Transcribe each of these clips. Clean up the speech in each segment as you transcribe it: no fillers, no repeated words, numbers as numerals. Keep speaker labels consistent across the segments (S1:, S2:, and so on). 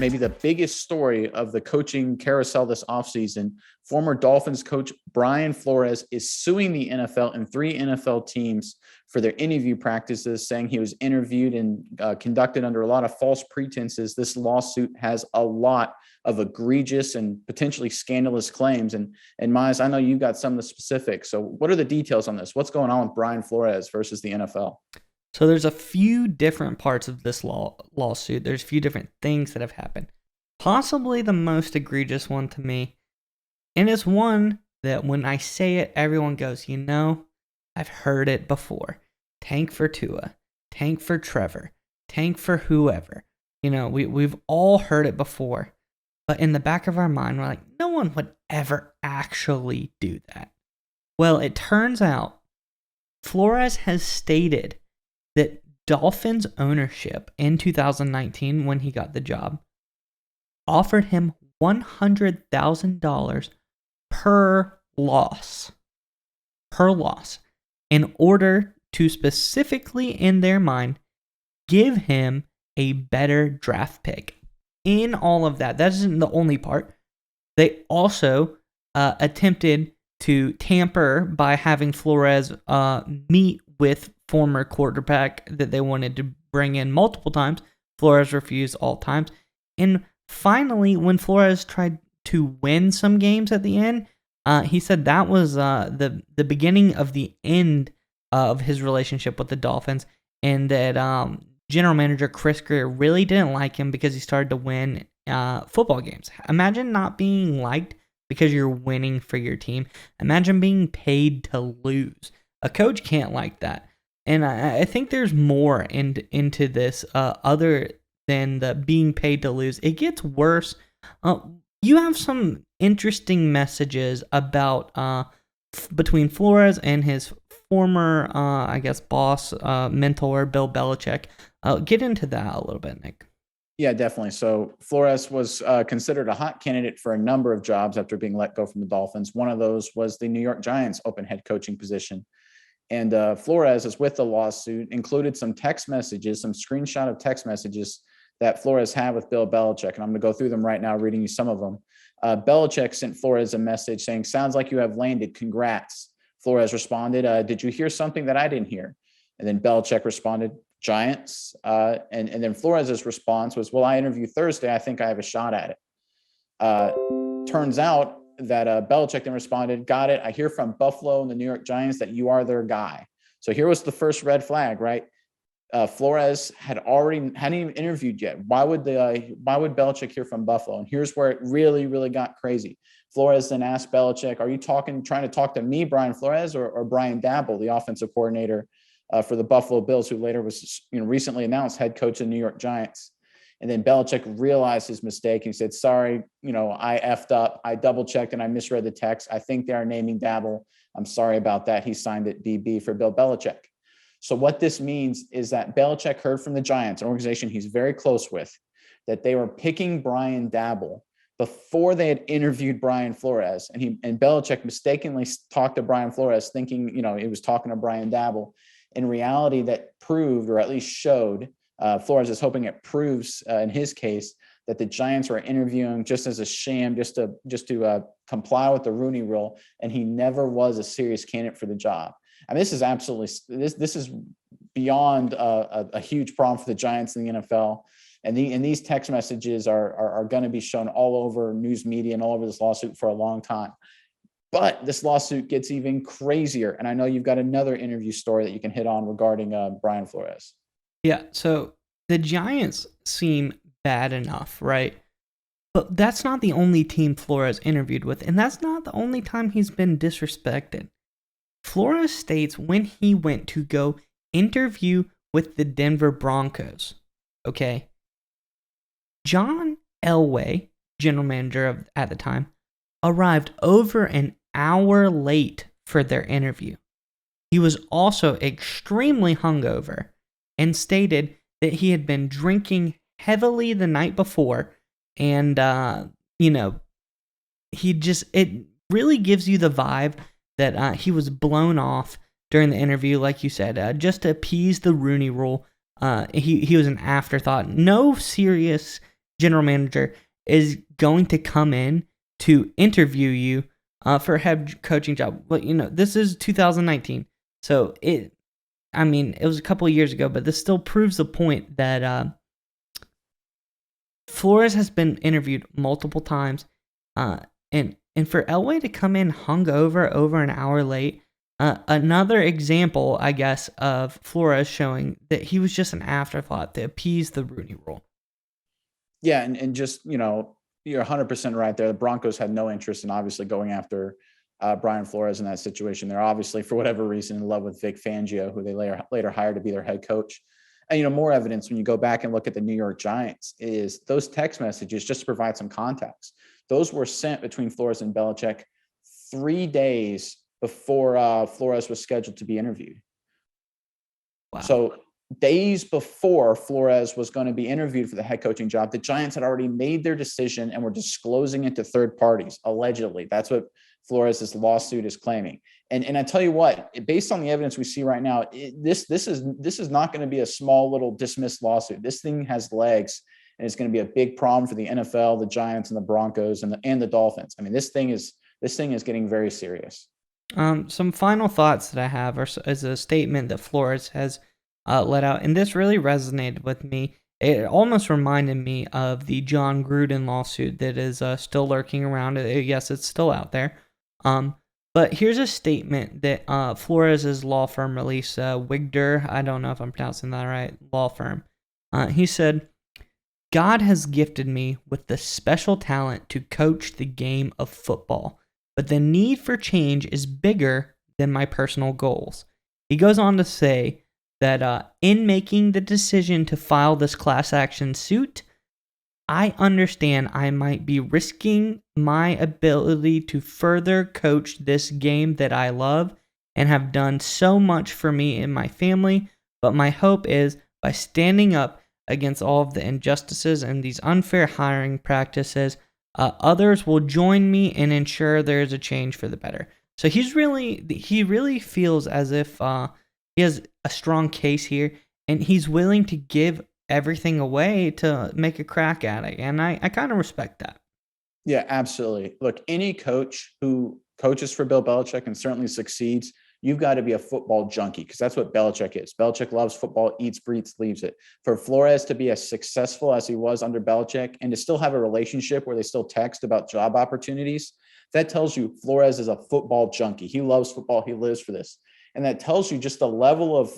S1: maybe the biggest story of the coaching carousel this offseason. Former Dolphins coach Brian Flores is suing the NFL and 3 NFL teams for their interview practices, saying he was interviewed and conducted under a lot of false pretenses. This lawsuit has a lot of egregious and potentially scandalous claims. And Miles, I know you got some of the specifics. So what are the details on this? What's going on with Brian Flores versus the NFL?
S2: So there's a few different parts of this lawsuit. There's a few different things that have happened. Possibly the most egregious one to me, and it's one that when I say it, everyone goes, I've heard it before. Tank for Tua, tank for Trevor, tank for whoever. We've all heard it before. But in the back of our mind, we're like, no one would ever actually do that. Well, it turns out Flores has stated that Dolphins ownership in 2019, when he got the job, offered him $100,000 per loss, in order to specifically, in their mind, give him a better draft pick. In all of that isn't the only part. They also attempted to tamper by having Flores meet with former quarterback that they wanted to bring in multiple times. Flores refused all times. And finally, when Flores tried to win some games at the end, he said that was the beginning of the end of his relationship with the Dolphins, and that general manager Chris Greer really didn't like him because he started to win football games. Imagine not being liked because you're winning for your team. Imagine being paid to lose. A coach can't like that. And I think there's more into this other than the being paid to lose. It gets worse. You have some interesting messages about between Flores and his former, boss, mentor, Bill Belichick. Get into that a little bit, Nick.
S1: Yeah, definitely. So Flores was considered a hot candidate for a number of jobs after being let go from the Dolphins. One of those was the New York Giants open head coaching position. And Flores is with the lawsuit, included some text messages, some screenshot of text messages that Flores had with Bill Belichick. And I'm going to go through them right now, reading you some of them. Belichick sent Flores a message saying, "Sounds like you have landed. Congrats." Flores responded, "Did you hear something that I didn't hear?" And then Belichick responded, "Giants." And then Flores' response was, "Well, I interviewed Thursday. I think I have a shot at it." Turns out that Belichick then responded, "Got it. I hear from Buffalo and the New York Giants that you are their guy." So here was the first red flag, right? Flores hadn't even interviewed yet. Why would Belichick hear from Buffalo? And here's where it really, really got crazy. Flores then asked Belichick, "Are you trying to talk to me, Brian Flores, or Brian Dabble, the offensive coordinator for the Buffalo Bills, who later was recently announced head coach of the New York Giants?" And then Belichick realized his mistake. He said, "Sorry, I effed up. I double checked and I misread the text. I think they are naming Dabble. I'm sorry about that." He signed it BB for Bill Belichick. So what this means is that Belichick heard from the Giants, an organization he's very close with, that they were picking Brian Dabble before they had interviewed Brian Flores. And Belichick mistakenly talked to Brian Flores thinking, he was talking to Brian Dabble. In reality, that proved, or at least showed, Flores is hoping it proves in his case that the Giants were interviewing just as a sham, just to comply with the Rooney Rule, and he never was a serious candidate for the job. I mean, this is absolutely this is beyond a huge problem for the Giants in the NFL, and these text messages are going to be shown all over news media and all over this lawsuit for a long time. But this lawsuit gets even crazier, and I know you've got another interview story that you can hit on regarding Brian Flores.
S2: Yeah, so the Giants seem bad enough, right? But that's not the only team Flores interviewed with, and that's not the only time he's been disrespected. Flores states when he went to go interview with the Denver Broncos, okay? John Elway, general manager at the time, arrived over an hour late for their interview. He was also extremely hungover and stated that he had been drinking heavily the night before, and it really gives you the vibe that he was blown off during the interview, like you said, just to appease the Rooney Rule. He was an afterthought. No serious, general manager is going to come in to interview you for a head coaching job. Well, this is 2019. So it was a couple of years ago, but this still proves the point that Flores has been interviewed multiple times. And for Elway to come in hungover over an hour late, another example, I guess, of Flores showing that he was just an afterthought to appease the Rooney Rule.
S1: Yeah, and just, you're 100% right there. The Broncos had no interest in obviously going after Brian Flores in that situation. They're obviously, for whatever reason, in love with Vic Fangio, who they later hired to be their head coach. And, more evidence when you go back and look at the New York Giants is those text messages, just to provide some context. Those were sent between Flores and Belichick 3 days before Flores was scheduled to be interviewed. Wow. So days before Flores was going to be interviewed for the head coaching job, the Giants had already made their decision and were disclosing it to third parties, allegedly. That's what Flores' lawsuit is claiming. And I tell you what, based on the evidence we see right now, this is not going to be a small little dismissed lawsuit. This thing has legs, and it's going to be a big problem for the NFL, the Giants, and the Broncos, and the Dolphins. I mean, this thing is getting very serious.
S2: Some final thoughts that I have is a statement that Flores has let out, and this really resonated with me. It almost reminded me of the John Gruden lawsuit that is still lurking around. Yes, it's still out there. But here's a statement that Flores' law firm released, Wigder, I don't know if I'm pronouncing that right, law firm. He said, "God has gifted me with the special talent to coach the game of football, but the need for change is bigger than my personal goals." He goes on to say that in making the decision to file this class action suit, I understand I might be risking my ability to further coach this game that I love and have done so much for me and my family, but my hope is by standing up against all of the injustices and these unfair hiring practices, others will join me and ensure there is a change for the better. So he really feels as if he has a strong case here, and he's willing to give everything away to make a crack at it. And I kind of respect that.
S1: Yeah, absolutely. Look, any coach who coaches for Bill Belichick and certainly succeeds, you've got to be a football junkie, because that's what Belichick is. Belichick loves football, eats, breathes, leaves it. For Flores to be as successful as he was under Belichick and to still have a relationship where they still text about job opportunities, that tells you Flores is a football junkie. He loves football. He lives for this. And that tells you just the level of,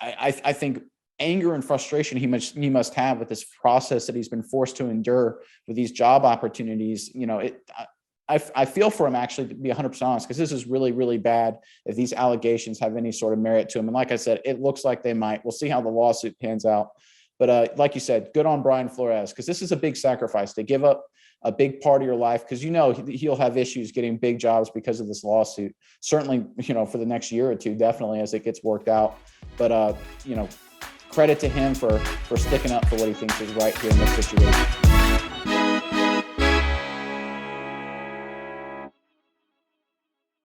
S1: I think, anger and frustration he must have with this process that he's been forced to endure with these job opportunities. I feel for him, actually, to be 100% honest, because this is really, really bad if these allegations have any sort of merit to them. And like I said, it looks like they might. We'll see how the lawsuit pans out. But like you said, good on Brian Flores, because this is a big sacrifice to give up a big part of your life, because he'll have issues getting big jobs because of this lawsuit. Certainly, for the next year or two, definitely, as it gets worked out. But credit to him for sticking up for what he thinks is right here in this situation.